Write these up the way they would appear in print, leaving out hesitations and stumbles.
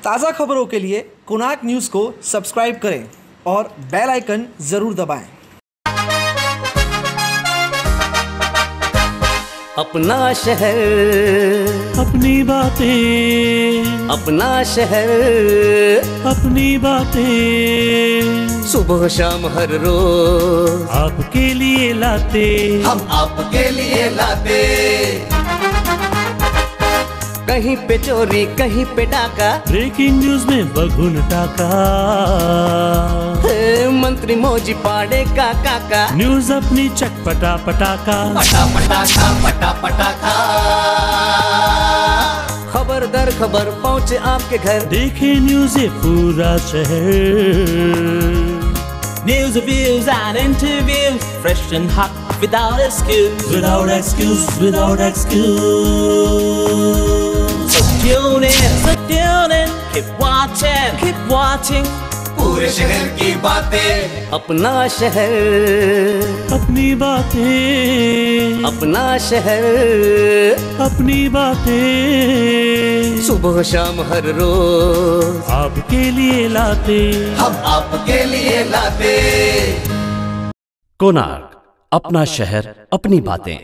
ताज़ा खबरों के लिए कोणार्क न्यूज़ को सब्सक्राइब करें और बेल आइकन ज़रूर दबाएं। अपना शहर, अपनी बातें, अपना शहर, अपनी बातें, सुबह शाम हर रोज आपके लिए लाते, हम आपके लिए लाते। कहीं पे चोरी, कहीं पे डाका, ब्रेकिंग न्यूज में बगुन टाका, मंत्री मौजी पाड़े का काका, न्यूज अपनी चटपटा पटाका, पटा पटाखा, पटा पटाखा। खबर दर खबर पहुँचे आपके घर, देखे न्यूज ये पूरा शहर। News, reviews and interviews, fresh and hot, without excuse. Without excuse, without excuse. So tune in, keep watching. पूरे शहर की बातें, अपना शहर, अपनी बातें, अपना शहर, अपनी बातें, सुबह शाम हर रोज आपके लिए लाते, हम आपके लिए लाते। कोणार्क, अपना शहर, अपनी बातें।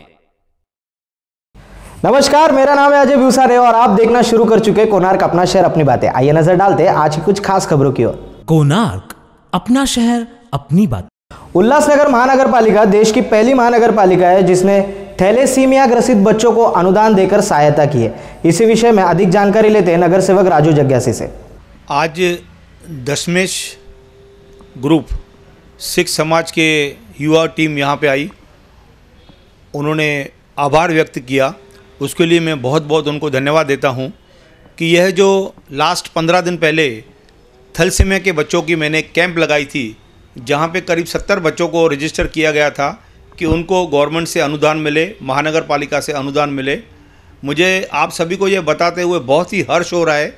नमस्कार, मेरा नाम है अजय ब्यूसारे और आप देखना शुरू कर चुके हैं कोणार्क अपना शहर अपनी बातें। आइए नजर डालते हैं आज की कुछ खास खबरों की ओर। कोणार्क, अपना शहर, अपनी बात। उल्लासनगर महानगर पालिका देश की पहली महानगर पालिका है जिसने थैलेसीमिया ग्रसित बच्चों को अनुदान देकर सहायता की है। इसी विषय में अधिक जानकारी लेते हैं नगर सेवक राजू जग्यासी से। आज दशमेश ग्रुप सिख समाज के युवा टीम यहाँ पे आई, उन्होंने आभार व्यक्त किया, उसके लिए मैं बहुत बहुत उनको धन्यवाद देता हूँ कि यह जो लास्ट 15 दिन पहले थैलेसीमिया के बच्चों की मैंने कैंप लगाई थी, जहाँ पे करीब 70 बच्चों को रजिस्टर किया गया था कि उनको गवर्नमेंट से अनुदान मिले, महानगर पालिका से अनुदान मिले। मुझे आप सभी को ये बताते हुए बहुत ही हर्ष हो रहा है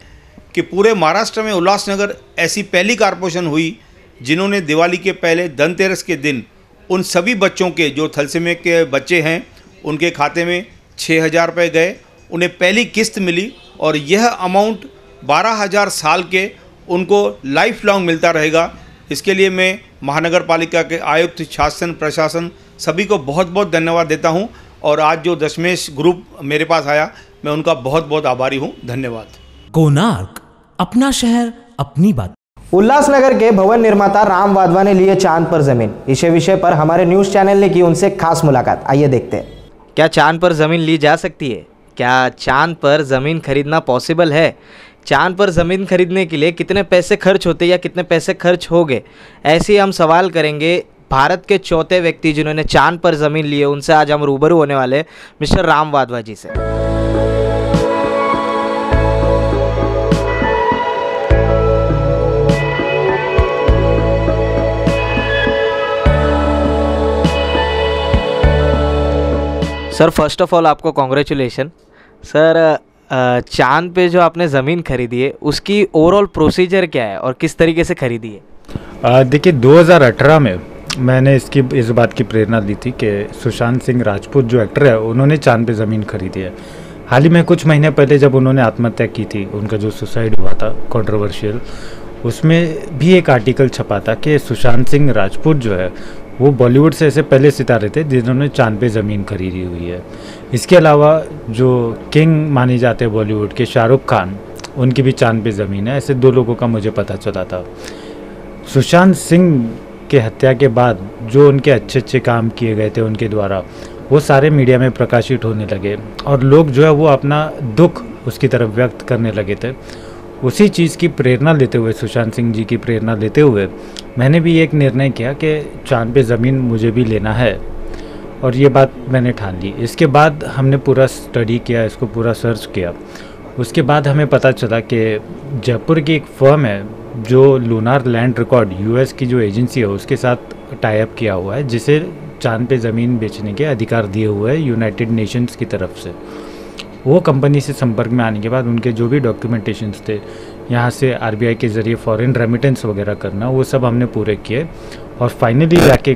कि पूरे महाराष्ट्र में उल्लासनगर ऐसी पहली कॉरपोरेशन हुई जिन्होंने दिवाली के पहले धनतेरस के दिन उन सभी बच्चों के जो थैलेसीमिया के बच्चे हैं उनके खाते में 6,000 रुपये गए, उन्हें पहली किस्त मिली और यह अमाउंट 12,000 साल के उनको लाइफ लॉन्ग मिलता रहेगा। इसके लिए मैं महानगर पालिका के आयुक्त, शासन, प्रशासन सभी को बहुत बहुत धन्यवाद देता हूं और आज जो दशमेश ग्रुप मेरे पास आया मैं उनका बहुत बहुत आभारी हूं। धन्यवाद। कोणार्क, अपना शहर, अपनी बात। उल्लासनगर के भवन निर्माता राम वाधवा ने लिए चांद पर जमीन। इसी विषय पर हमारे न्यूज चैनल ने की उनसे खास मुलाकात। आइए देखते हैं। क्या चांद पर ज़मीन ली जा सकती है? क्या चांद पर ज़मीन खरीदना पॉसिबल है? चांद पर ज़मीन खरीदने के लिए कितने पैसे खर्च होते या कितने पैसे खर्च हो गए, ऐसे हम सवाल करेंगे भारत के चौथे व्यक्ति जिन्होंने चांद पर ज़मीन ली है। उनसे आज हम रूबरू होने वाले मिस्टर राम वाधवा जी से। सर, फर्स्ट ऑफ ऑल आपको कॉन्ग्रेचुलेशन। सर, चांद पे जो आपने ज़मीन खरीदी है उसकी ओवरऑल प्रोसीजर क्या है और किस तरीके से खरीदी है? देखिए, 2018 में मैंने इस बात की प्रेरणा ली थी कि सुशांत सिंह राजपूत जो एक्टर है उन्होंने चांद पे ज़मीन खरीदी है। हाल ही में कुछ महीने पहले जब उन्होंने आत्महत्या की थी, उनका जो सुसाइड हुआ था कंट्रोवर्शियल, उसमें भी एक आर्टिकल छपा था कि सुशांत सिंह राजपूत जो है वो बॉलीवुड से ऐसे पहले सितारे थे जिन्होंने चांद पे ज़मीन खरीदी हुई है। इसके अलावा जो किंग माने जाते हैं बॉलीवुड के, शाहरुख खान, उनकी भी चांद पे ज़मीन है। ऐसे 2 लोगों का मुझे पता चला था। सुशांत सिंह के हत्या के बाद जो उनके अच्छे अच्छे काम किए गए थे उनके द्वारा, वो सारे मीडिया में प्रकाशित होने लगे और लोग जो है वो अपना दुख उसकी तरफ व्यक्त करने लगे थे। उसी चीज़ की प्रेरणा लेते हुए, सुशांत सिंह जी की प्रेरणा लेते हुए मैंने भी एक निर्णय किया कि चांद पे ज़मीन मुझे भी लेना है और ये बात मैंने ठान ली। इसके बाद हमने पूरा स्टडी किया, इसको पूरा सर्च किया। उसके बाद हमें पता चला कि जयपुर की एक फर्म है जो लूनार लैंड रिकॉर्ड, यूएस की जो एजेंसी है उसके साथ टाई अप किया हुआ है, जिसे चांद पे ज़मीन बेचने के अधिकार दिए हुए हैं यूनाइटेड नेशंस की तरफ से। वो कंपनी से संपर्क में आने के बाद उनके जो भी डॉक्यूमेंटेशंस थे, यहाँ से आरबीआई के ज़रिए फॉरेन रेमिटेंस वगैरह करना, वो सब हमने पूरे किए और फाइनली जाके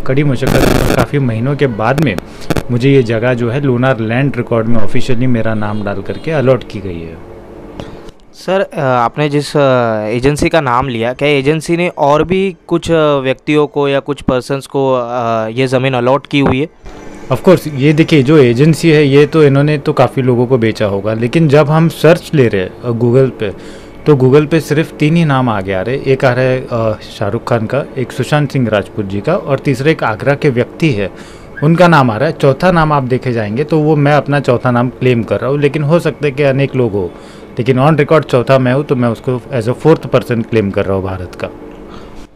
कड़ी मुशक्क़त काफ़ी महीनों के बाद में मुझे ये जगह जो है लूनार लैंड रिकॉर्ड में ऑफिशियली मेरा नाम डाल करके अलॉट की गई है। सर आपने जिस एजेंसी का नाम लिया, क्या एजेंसी ने और भी कुछ व्यक्तियों को या कुछ पर्सन्स को ये ज़मीन अलॉट की हुई है? ऑफ कोर्स ये देखिए, जो एजेंसी है ये तो इन्होंने तो काफ़ी लोगों को बेचा होगा, लेकिन जब हम सर्च ले रहे हैं गूगल पे, तो गूगल पे सिर्फ 3 ही नाम आगे आ रहे हैं। एक आ रहा है शाहरुख खान का, एक सुशांत सिंह राजपूत जी का, और तीसरा एक आगरा के व्यक्ति है उनका नाम आ रहा है। चौथा नाम आप देखे जाएंगे तो वो मैं अपना चौथा नाम क्लेम कर रहा हूँ, लेकिन हो सकता है कि अनेक लोग हो, लेकिन ऑन रिकॉर्ड चौथा मैं हूँ, तो मैं उसको as a 4th person claim कर रहा हूँ भारत का।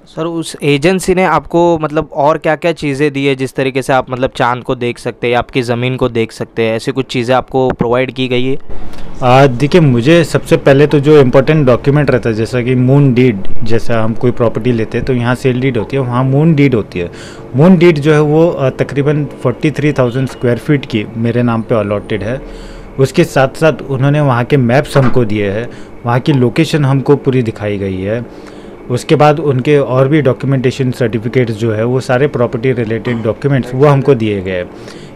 सर उस एजेंसी ने आपको मतलब और क्या क्या चीज़ें दी है, जिस तरीके से आप मतलब चांद को देख सकते हैं, आपकी ज़मीन को देख सकते हैं, ऐसी कुछ चीज़ें आपको प्रोवाइड की गई है? देखिए, मुझे सबसे पहले तो जो इम्पोर्टेंट डॉक्यूमेंट रहता है, जैसा कि मून डीड, जैसा हम कोई प्रॉपर्टी लेते हैं तो यहाँ सेल डीड होती है, वहाँ मून डीड होती है। मून डीड जो है वो तकरीबन 43,000 स्क्वायर फीट की मेरे नाम पे अलॉटेड है। उसके साथ साथ उन्होंने वहाँ के मैप्स हमको दिए हैं, वहाँ की लोकेशन हमको पूरी दिखाई गई है। उसके बाद उनके और भी डॉक्यूमेंटेशन सर्टिफिकेट्स जो है वो सारे प्रॉपर्टी रिलेटेड डॉक्यूमेंट्स वो हमको दिए गए।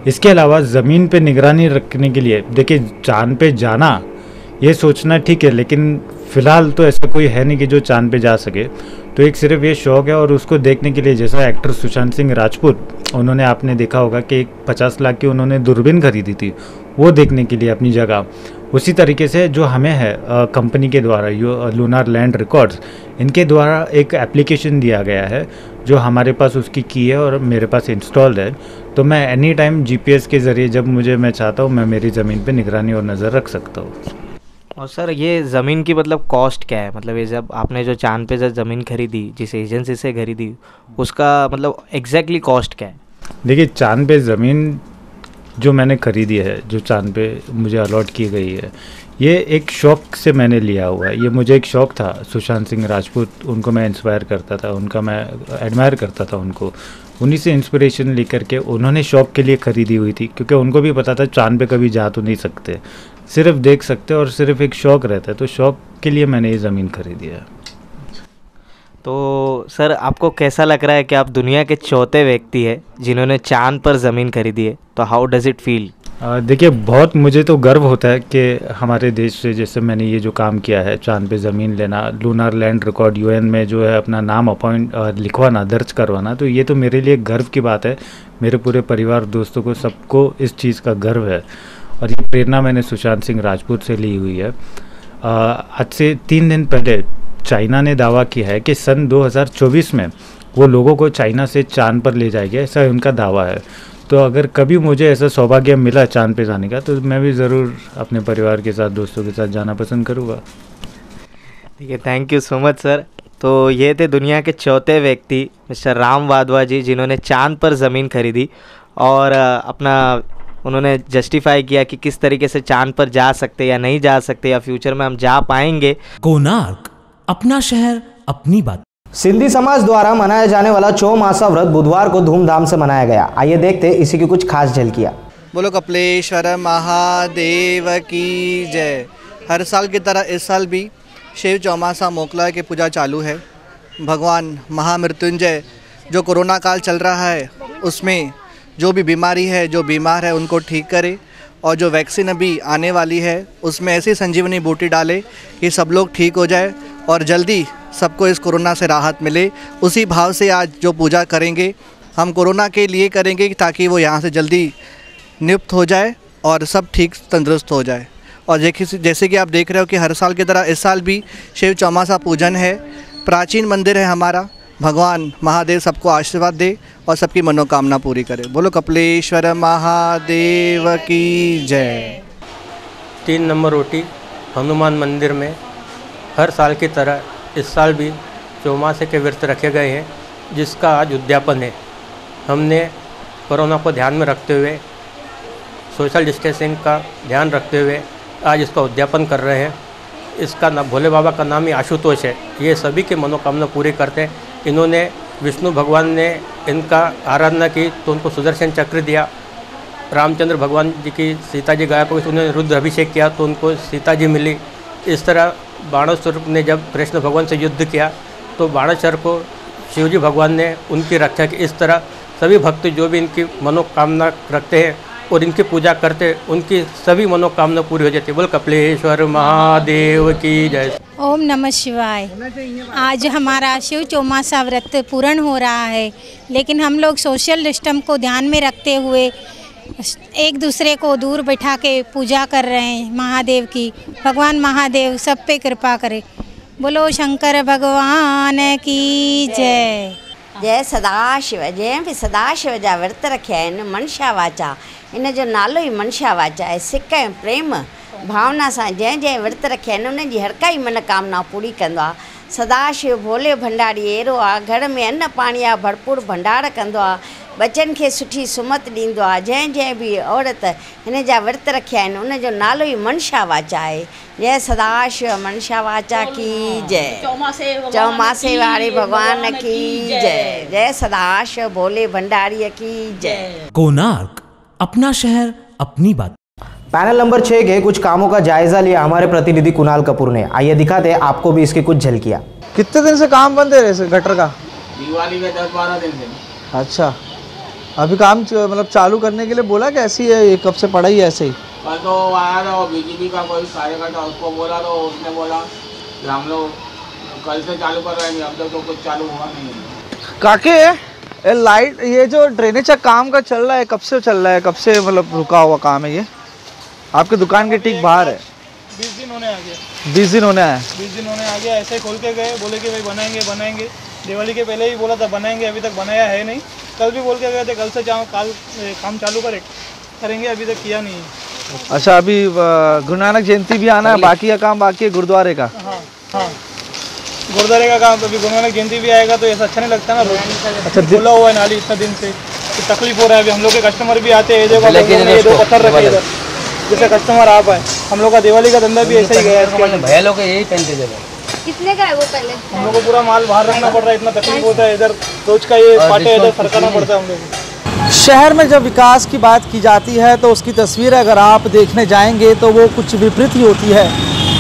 इसके अलावा ज़मीन पे निगरानी रखने के लिए, देखिए चांद पे जाना ये सोचना ठीक है, लेकिन फ़िलहाल तो ऐसा कोई है नहीं कि जो चांद पे जा सके, तो एक सिर्फ ये शौक़ है। और उसको देखने के लिए, जैसा एक्टर सुशांत सिंह राजपूत, उन्होंने आपने देखा होगा कि एक 50 लाख की उन्होंने दूरबीन खरीदी थी वो देखने के लिए अपनी जगह, उसी तरीके से जो हमें है कंपनी के द्वारा, लूनार लैंड रिकॉर्ड्स, इनके द्वारा एक एप्लीकेशन दिया गया है जो हमारे पास उसकी की है और मेरे पास इंस्टॉल्ड है। तो मैं एनी टाइम GPS के ज़रिए जब मैं चाहता हूँ, मैं मेरी ज़मीन पे निगरानी और नज़र रख सकता हूँ। और सर ये ज़मीन की मतलब कॉस्ट क्या है? मतलब ये जब आपने जो चांद पे जब ज़मीन खरीदी, जिस एजेंसी से खरीदी, उसका मतलब एग्जैक्टली कॉस्ट क्या है? देखिए, चांद पे ज़मीन जो मैंने खरीदी है, जो चांद पे मुझे अलॉट की गई है, ये एक शौक़ से मैंने लिया हुआ है। ये मुझे एक शौक़ था, सुशांत सिंह राजपूत, उनको मैं इंस्पायर करता था, उनका मैं एडमायर करता था उनको, उन्हीं से इंस्पिरेशन लेकर के उन्होंने शौक़ के लिए ख़रीदी हुई थी, क्योंकि उनको भी पता था चांद पे कभी जा तो नहीं सकते, सिर्फ देख सकते, और सिर्फ एक शौक़ रहता है, तो शौक़ के लिए मैंने ये ज़मीन खरीदी है। तो सर आपको कैसा लग रहा है कि आप दुनिया के 4थे व्यक्ति हैं जिन्होंने चांद पर ज़मीन खरीदी है? तो हाउ डज़ इट फील? देखिए, बहुत मुझे तो गर्व होता है कि हमारे देश से, जैसे मैंने ये जो काम किया है, चांद पे ज़मीन लेना, लूनार लैंड रिकॉर्ड UN में जो है अपना नाम लिखवाना, दर्ज करवाना, तो ये तो मेरे लिए गर्व की बात है। मेरे पूरे परिवार, दोस्तों को, सबको इस चीज़ का गर्व है, और ये प्रेरणा मैंने सुशांत सिंह राजपूत से ली हुई है। आज से 3 दिन पहले चाइना ने दावा किया है कि सन 2024 में वो लोगों को चाइना से चांद पर ले जाएगा, ऐसा उनका दावा है। तो अगर कभी मुझे ऐसा सौभाग्य मिला चांद पे जाने का, तो मैं भी ज़रूर अपने परिवार के साथ, दोस्तों के साथ जाना पसंद करूँगा। ठीक है, thank you so much sir. तो ये थे दुनिया के 4थे व्यक्ति मिस्टर राम वाधवा जी, जिन्होंने चांद पर ज़मीन खरीदी और अपना उन्होंने जस्टिफाई किया कि किस तरीके से चांद पर जा सकते या नहीं जा सकते, या फ्यूचर में हम जा पाएंगे। कोणार्क, अपना शहर अपनी बात। सिंधी समाज द्वारा मनाया जाने वाला चौमासा व्रत बुधवार को धूमधाम से मनाया गया। आइए देखते इसी की कुछ खास झलकियां। बोलो कपिलेश्वर महादेव की जय। हर साल की तरह इस साल भी शिव चौमासा मोकला की पूजा चालू है। भगवान महामृत्युंजय, जो कोरोना काल चल रहा है उसमें जो भी बीमारी है, जो बीमार है उनको ठीक करे, और जो वैक्सीन अभी आने वाली है उसमें ऐसी संजीवनी बूटी डाले कि सब लोग ठीक हो जाए और जल्दी सबको इस कोरोना से राहत मिले। उसी भाव से आज जो पूजा करेंगे हम कोरोना के लिए करेंगे, ताकि वो यहाँ से जल्दी नियुक्त हो जाए और सब ठीक तंदुरुस्त हो जाए। और जैसे कि आप देख रहे हो कि हर साल की तरह इस साल भी शिव चौमासा पूजन है। प्राचीन मंदिर है हमारा। भगवान महादेव सबको आशीर्वाद दे और सबकी मनोकामना पूरी करे। बोलो कपिलेश्वर महादेव की जय। 3 नंबर रोटी हनुमान मंदिर में हर साल की तरह इस साल भी चौमासे के व्रत रखे गए हैं, जिसका आज उद्यापन है। हमने कोरोना को ध्यान में रखते हुए, सोशल डिस्टेंसिंग का ध्यान रखते हुए आज इसका उद्यापन कर रहे हैं। इसका नाम, भोले बाबा का नाम ही आशुतोष है। ये सभी की मनोकामना पूरी करते हैं। इन्होंने, विष्णु भगवान ने इनका आराधना की तो उनको सुदर्शन चक्र दिया। रामचंद्र भगवान जी की सीता जी गायब हुई तो उन्होंने रुद्र अभिषेक किया तो उनको सीता जी मिली। इस तरह बाणासुर ने जब कृष्ण भगवान से युद्ध किया तो बाणासुर को शिवजी भगवान ने उनकी रक्षा की। इस तरह सभी भक्त जो भी इनकी मनोकामना रखते हैं और इनकी पूजा करते उनकी सभी मनोकामना पूरी हो जाती है। बोल कपिलेश्वर महादेव की जय। ओम नमः शिवाय। आज हमारा शिव चौमासा व्रत पूर्ण हो रहा है, लेकिन हम लोग सोशल सिस्टम को ध्यान में रखते हुए एक दूसरे को दूर बैठा के पूजा कर रहे हैं महादेव की। भगवान महादेव सब पे कृपा करे। बोलो शंकर भगवान की जय। जय सदाशिव। जंहिं बि सदाशिव जा विर्त रखिया आहिनि मनशा वाचा, इन जो नालो ई मनशा वाचा आहे। सिक ऐं प्रेम भावना सां जंहिं जंहिं विर्त रखिया आहिनि उन्हनि जी हर काई मनोकामना पूरी कंदो आहे। सदाशिव भोले भंडारी अहिड़ो आहे, घर में अन्न पाणी आहे भरपूर भंडार कंदो आहे, बचन खे सुठी सुमत ॾींदो आहे। जंहिं जंहिं बि औरत हिन जा विर्त रखिया आहिनि उन जो नालो ई मनशा वाचा आहे। जय सदाशिव मनशा वाचा की जय। चौमासे वाले भगवान की जय। जय सदाशिव भोले भंडारी की जय। कोणार्क, अपना शहर अपनी बात। पैनल नंबर 6 के कुछ कामों का जायजा लिया हमारे प्रतिनिधि कुणाल कपूर ने। आइए दिखाते हैं आपको भी इसकी कुछ झलकियां। कितने दिन से काम बंद है वैसे गटर का? दिवाली के 10-12 दिन से। अच्छा, अभी काम मतलब चालू करने के लिए बोला कि ऐसी है, ये कब से पड़ा ही ऐसे ही? कल तो आया था बीजेपी का कोई कार्यकर्ता, उसको बोला तो उसने बोला कि हम लोग कल से चालू कर रहे हैं, अब तक तो कुछ चालू हुआ नहीं। काके लाइट ये जो ड्रेनेज का काम का चल रहा है कब से चल रहा है, कब से मतलब रुका हुआ काम है ये? आपके दुकान के ठीक बाहर है। 20 दिन होने आ गया। 20 दिन होने आया। 20 दिन होने आ गया। ऐसे ही खोल के गए, बोले कि भाई बनाएंगे। दिवाली के पहले ही बोला था बनाएंगे, अभी तक बनाया है नहीं। कल भी बोल के गए थे कल से काम चालू करेंगे, अभी तक किया नहीं है। अच्छा, अभी गुरु नानक जयंती भी आना है, बाकी का काम बाकी है गुरुद्वारे का। हाँ, गुरुद्वारे का काम। अभी गुरु नानक जयंती भी आएगा तो ऐसा अच्छा नहीं लगता ना। अच्छा, बोला हुआ है नाली इतना दिन से, तो तकलीफ हो रहा है। अभी हम लोग के कस्टमर भी आते हैं, ये दो पत्थर रखे इधर, जैसे कस्टमर आ पाए। हम लोग का दिवाली का धंधा भी ऐसा ही गया है। भैया लोग यही पहनते थे। कितने का है वो पहले? हम लोग को पूरा माल बाहर रखना पड़ रहा है, इतना तकलीफ होता है। इधर रोज का ये पाटे इधर सरकाना पड़ता है हम लोग। शहर में जब विकास की बात की जाती है तो उसकी तस्वीर अगर आप देखने जाएंगे तो वो कुछ विपरीत ही होती है।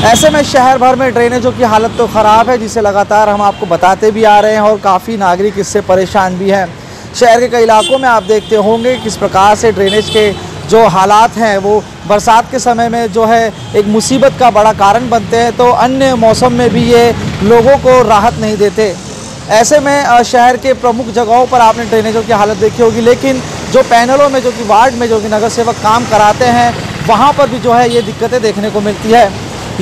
ऐसे में शहर भर में ड्रेनेजों की हालत तो ख़राब है, जिसे लगातार हम आपको बताते भी आ रहे हैं और काफ़ी नागरिक इससे परेशान भी हैं। शहर के कई इलाकों में आप देखते होंगे किस प्रकार से ड्रेनेज के जो हालात हैं वो बरसात के समय में जो है एक मुसीबत का बड़ा कारण बनते हैं, तो अन्य मौसम में भी ये लोगों को राहत नहीं देते। ऐसे में शहर के प्रमुख जगहों पर आपने ड्रेनेजों की हालत देखी होगी, लेकिन जो पैनलों में जो कि वार्ड में जो कि नगर सेवक काम कराते हैं वहाँ पर भी जो है ये दिक्कतें देखने को मिलती है।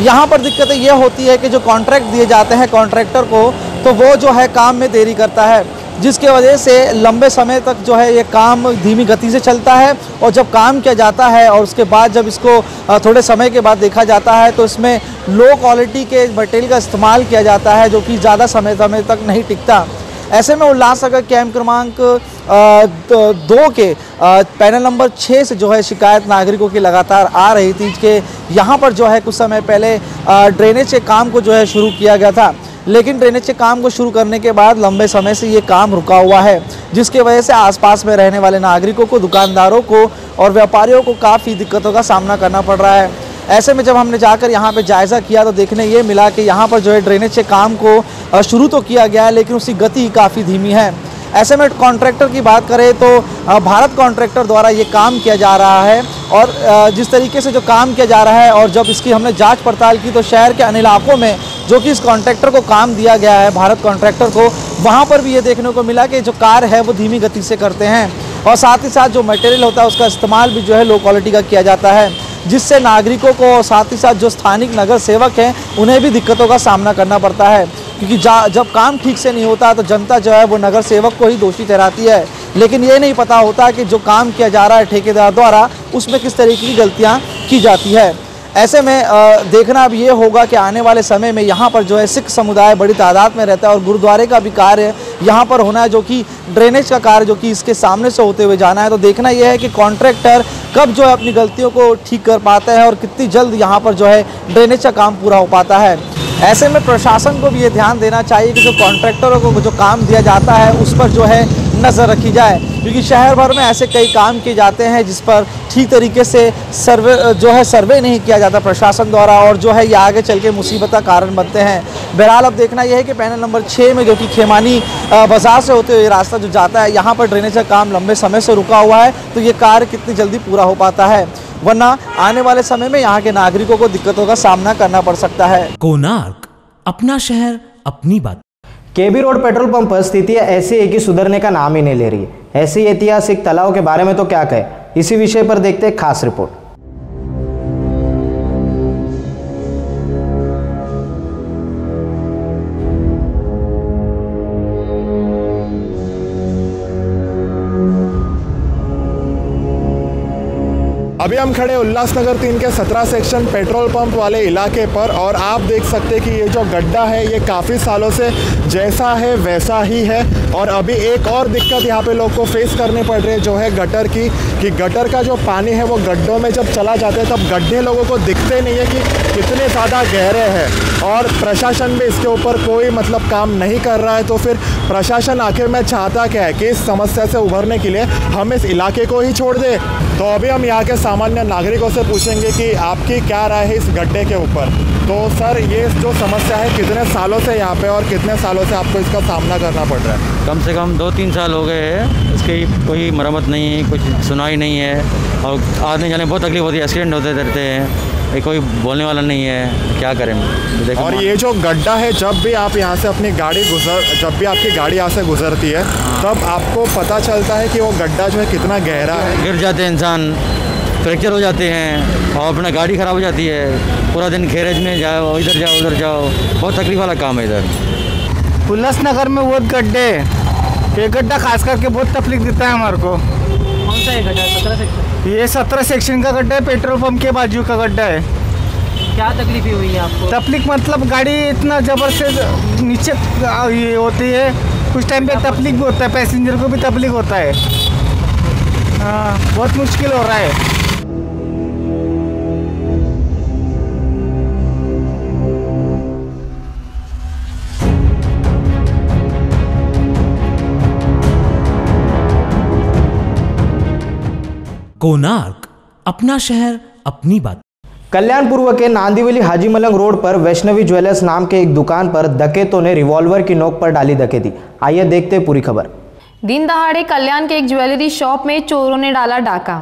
यहाँ पर दिक्कतें ये होती है कि जो कॉन्ट्रैक्ट दिए जाते हैं कॉन्ट्रैक्टर को, तो वो जो है काम में देरी करता है, जिसके वजह से लंबे समय तक जो है ये काम धीमी गति से चलता है। और जब काम किया जाता है और उसके बाद जब इसको थोड़े समय के बाद देखा जाता है तो इसमें लो क्वालिटी के मटेरियल का इस्तेमाल किया जाता है, जो कि ज़्यादा समय तक नहीं टिकता। ऐसे में उल्लासनगर कैंप क्रमांक 2 के पैनल नंबर 6 से जो है शिकायत नागरिकों की लगातार आ रही थी कि यहाँ पर जो है कुछ समय पहले ड्रेनेज के काम को जो है शुरू किया गया था, लेकिन ड्रेनेज के काम को शुरू करने के बाद लंबे समय से ये काम रुका हुआ है, जिसके वजह से आसपास में रहने वाले नागरिकों को, दुकानदारों को और व्यापारियों को काफ़ी दिक्कतों का सामना करना पड़ रहा है। ऐसे में जब हमने जाकर यहाँ पे जायज़ा किया तो देखने ये मिला कि यहाँ पर जो है ड्रेनेज के काम को शुरू तो किया गया है, लेकिन उसकी गति काफ़ी धीमी है। ऐसे में कॉन्ट्रैक्टर की बात करें तो भारत कॉन्ट्रैक्टर द्वारा ये काम किया जा रहा है, और जिस तरीके से जो काम किया जा रहा है और जब इसकी हमने जांच पड़ताल की तो शहर के अन्य इलाकों में जो कि इस कॉन्ट्रैक्टर को काम दिया गया है, भारत कॉन्ट्रैक्टर को, वहाँ पर भी ये देखने को मिला कि जो कार्य है वो धीमी गति से करते हैं, और साथ ही साथ जो मटेरियल होता है उसका इस्तेमाल भी जो है लो क्वालिटी का किया जाता है, जिससे नागरिकों को और साथ ही साथ जो स्थानिक नगर सेवक हैं उन्हें भी दिक्कतों का सामना करना पड़ता है। क्योंकि जब काम ठीक से नहीं होता तो जनता जो है वो नगर सेवक को ही दोषी ठहराती है, लेकिन ये नहीं पता होता कि जो काम किया जा रहा है ठेकेदार द्वारा उसमें किस तरीके की गलतियाँ की जाती है। ऐसे में देखना अब ये होगा कि आने वाले समय में यहाँ पर जो है सिख समुदाय बड़ी तादाद में रहता है और गुरुद्वारे का भी कार्य यहाँ पर होना है, जो कि ड्रेनेज का कार्य जो कि इसके सामने से होते हुए जाना है। तो देखना यह है कि कॉन्ट्रैक्टर कब जो है अपनी गलतियों को ठीक कर पाते हैं और कितनी जल्द यहाँ पर जो है ड्रेनेज का काम पूरा हो पाता है। ऐसे में प्रशासन को भी ये ध्यान देना चाहिए कि जो कॉन्ट्रैक्टरों को जो काम दिया जाता है उस पर जो है नज़र रखी जाए, क्योंकि शहर भर में ऐसे कई काम किए जाते हैं जिस पर ठीक तरीके से सर्वे नहीं किया जाता प्रशासन द्वारा, और जो है ये आगे चल के मुसीबत का कारण बनते हैं। बहरहाल अब देखना यह है कि पैनल नंबर 6 में, जो कि खेमानी बाजार से होते हुए रास्ता जो जाता है, यहाँ पर ड्रेनेज का काम लंबे समय से रुका हुआ है, तो ये कार्य कितनी जल्दी पूरा हो पाता है, वरना आने वाले समय में यहाँ के नागरिकों को दिक्कतों का सामना करना पड़ सकता है। कोणार्क, अपना शहर अपनी बात। केबी रोड पेट्रोल पंप पर स्थितियां ऐसी है कि सुधरने का नाम ही नहीं ले रही है। ऐसी ऐतिहासिक तालाब के बारे में तो क्या कहें, इसी विषय पर देखते हैं खास रिपोर्ट। अभी हम खड़े उल्लासनगर 3 के 17 सेक्शन पेट्रोल पंप वाले इलाके पर, और आप देख सकते हैं कि ये जो गड्ढा है ये काफ़ी सालों से जैसा है वैसा ही है। और अभी एक और दिक्कत यहाँ पे लोग को फेस करनी पड़ रही है, जो है गटर की, कि गटर का जो पानी है वो गड्ढों में जब चला जाता है तब गड्ढे लोगों को दिखते नहीं है कि कितने ज़्यादा गहरे हैं, और प्रशासन भी इसके ऊपर कोई मतलब काम नहीं कर रहा है। तो फिर प्रशासन आखिर में चाहता क्या है कि इस समस्या से उभरने के लिए हम इस इलाके को ही छोड़ दें। तो अभी हम यहाँ के सामान्य नागरिकों से पूछेंगे कि आपकी क्या राय है इस गड्ढे के ऊपर। तो सर, ये जो समस्या है कितने सालों से यहाँ पे, और कितने सालों से आपको इसका सामना करना पड़ रहा है? कम से कम 2-3 साल हो गए हैं, इसकी कोई मरम्मत नहीं है, कुछ सुनाई नहीं है, और आने जाने बहुत तकलीफ होती है, एक्सीडेंट होते रहते हैं, कोई बोलने वाला नहीं है, क्या करें। और ये जो गड्ढा है, जब भी आप यहाँ से अपनी गाड़ी जब भी आपकी गाड़ी यहाँ से गुजरती है तब आपको पता चलता है कि वो गड्ढा जो है कितना गहरा है। गिर जाते हैं इंसान, फ्रैक्चर हो जाते हैं, और अपना गाड़ी ख़राब हो जाती है, पूरा दिन गैरेज में जाओ, इधर जाओ उधर जाओ, बहुत तकलीफ वाला काम है इधर। उल्लासनगर में बहुत गड्ढे, ये गड्ढा खास करके बहुत तकलीफ देता है हमारे को। कौन सा है गड्ढा? 17 सेक्शन? ये 17 सेक्शन का गड्ढा है, पेट्रोल पंप के बाजू का गड्ढा है। क्या तकलीफ हुई है आपको? तकलीफ मतलब गाड़ी इतना जबरदस्त नीचे ये होती है, कुछ टाइम पे तकलीफ भी होता है, पैसेंजर को भी तकलीफ होता है। हाँ, बहुत मुश्किल हो रहा है। कोणार्क, अपना शहर अपनी बात। कल्याणपुर के नांदीवली हाजी मलंग रोड पर वैष्णवी ज्वेलर्स नाम के एक दुकान पर डकैतों ने रिवॉल्वर की नोक पर डाली डकैती। आइए देखते पूरी खबर। दिन दहाड़े कल्याण के एक ज्वेलरी शॉप में चोरों ने डाला डाका।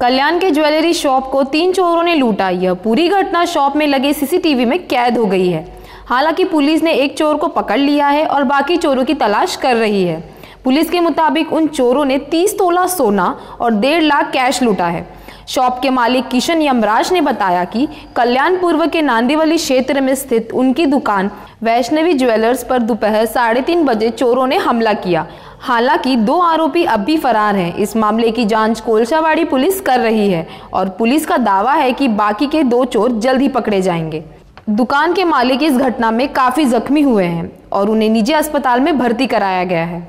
कल्याण के ज्वेलरी शॉप को 3 चोरों ने लूटा। यह पूरी घटना शॉप में लगे सीसीटीवी में कैद हो गई है। हालांकि पुलिस ने एक चोर को पकड़ लिया है और बाकी चोरों की तलाश कर रही है। पुलिस के मुताबिक उन चोरों ने 30 तोला सोना और 1.5 लाख कैश लूटा है। शॉप के मालिक किशन यमराज ने बताया कि कल्याण पूर्व के नांदीवली क्षेत्र में स्थित उनकी दुकान वैष्णवी ज्वेलर्स पर दोपहर 3:30 बजे चोरों ने हमला किया। हालांकि 2 आरोपी अब भी फरार हैं। इस मामले की जांच कोलसावाड़ी पुलिस कर रही है और पुलिस का दावा है कि बाकी के 2 चोर जल्द ही पकड़े जाएंगे। दुकान के मालिक इस घटना में काफी जख्मी हुए हैं और उन्हें निजी अस्पताल में भर्ती कराया गया है।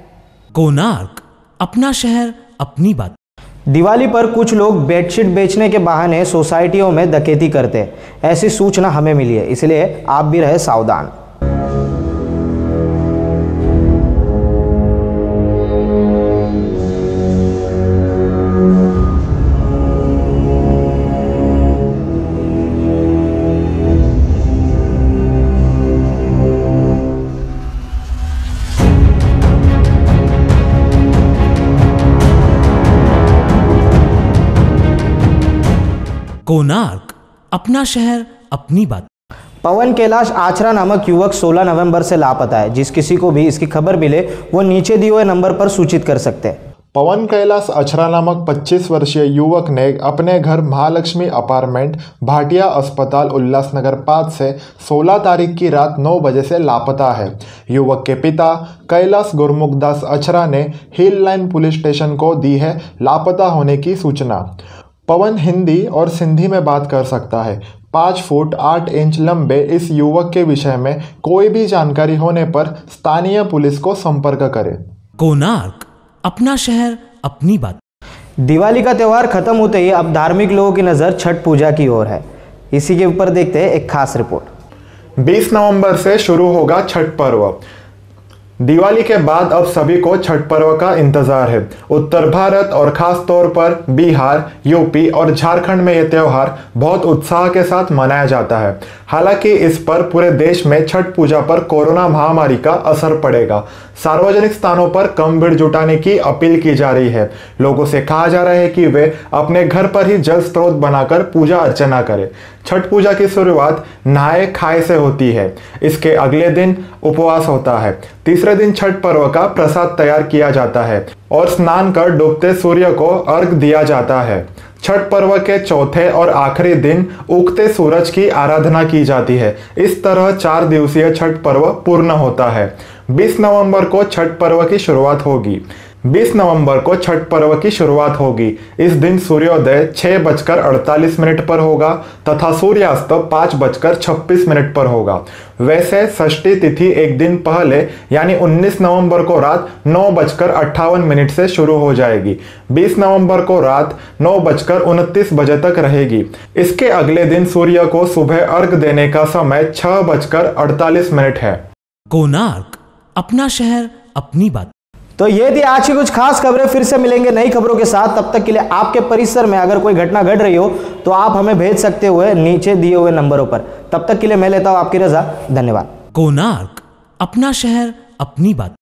कोणार्क, अपना शहर अपनी बात। दिवाली पर कुछ लोग बेडशीट बेचने के बहाने सोसाइटियों में डकैती करते हैं। ऐसी सूचना हमें मिली है, इसलिए आप भी रहे सावधान। कोणार्क, अपना शहर अपनी बात। पवन कैलाश आचरा नामक युवक 16 नवंबर से लापता है। जिस किसी को भी इसकी खबर मिले वो नीचे दिए हुए नंबर पर सूचित कर सकते हैं। पवन कैलाश अचरा नामक 25 वर्षीय युवक ने अपने घर महालक्ष्मी अपार्टमेंट भाटिया अस्पताल उल्लासनगर 5 से 16 तारीख की रात 9 बजे से लापता है। युवक के पिता कैलाश गुरमुखदास अचरा ने हिल लाइन पुलिस स्टेशन को दी है लापता होने की सूचना। पवन हिंदी और सिंधी में बात कर सकता है। 5 फुट 8 इंच लंबे इस युवक के विषय में कोई भी जानकारी होने पर स्थानीय पुलिस को संपर्क करें। कोणार्क, अपना शहर अपनी बात। दिवाली का त्यौहार खत्म होते ही अब धार्मिक लोगों की नज़र छठ पूजा की ओर है। इसी के ऊपर देखते हैं एक खास रिपोर्ट। 20 नवंबर से शुरू होगा छठ पर्व। दिवाली के बाद अब सभी को छठ पर्व का इंतजार है। उत्तर भारत और खास तौर पर बिहार, यूपी और झारखंड में यह त्यौहार बहुत उत्साह के साथ मनाया जाता है। हालांकि इस पर पूरे देश में छठ पूजा पर कोरोना महामारी का असर पड़ेगा। सार्वजनिक स्थानों पर कम भीड़ जुटाने की अपील की जा रही है। लोगों से कहा जा रहा है कि वे अपने घर पर ही जल स्रोत बनाकर पूजा अर्चना करें। छठ पूजा की शुरुआत नहाए खाए से होती है। इसके अगले दिन उपवास होता है। तीसरे दिन छठ पर्व का प्रसाद तैयार किया जाता है और स्नान कर डूबते सूर्य को अर्घ दिया जाता है। छठ पर्व के चौथे और आखिरी दिन उगते सूरज की आराधना की जाती है। इस तरह 4 दिवसीय छठ पर्व पूर्ण होता है। 20 नवंबर को छठ पर्व की शुरुआत होगी। 20 नवंबर को छठ पर्व की शुरुआत होगी। इस दिन सूर्योदय 6:48 पर होगा तथा सूर्यास्त 5:26 पर होगा। वैसे षष्ठी तिथि एक दिन पहले यानी 19 नवंबर को रात 9:58 से शुरू हो जाएगी। 20 नवंबर को रात 9:29 बजे तक रहेगी। इसके अगले दिन सूर्य को सुबह अर्घ देने का समय 6:48 है। कोणार्क, अपना शहर अपनी बात। तो ये थी आज की कुछ खास खबरें। फिर से मिलेंगे नई खबरों के साथ। तब तक के लिए आपके परिसर में अगर कोई घटना घट रही हो तो आप हमें भेज सकते हुए नीचे दिए हुए नंबरों पर। तब तक के लिए मैं लेता हूं आपकी रजा। धन्यवाद। कोणार्क, अपना शहर अपनी बात।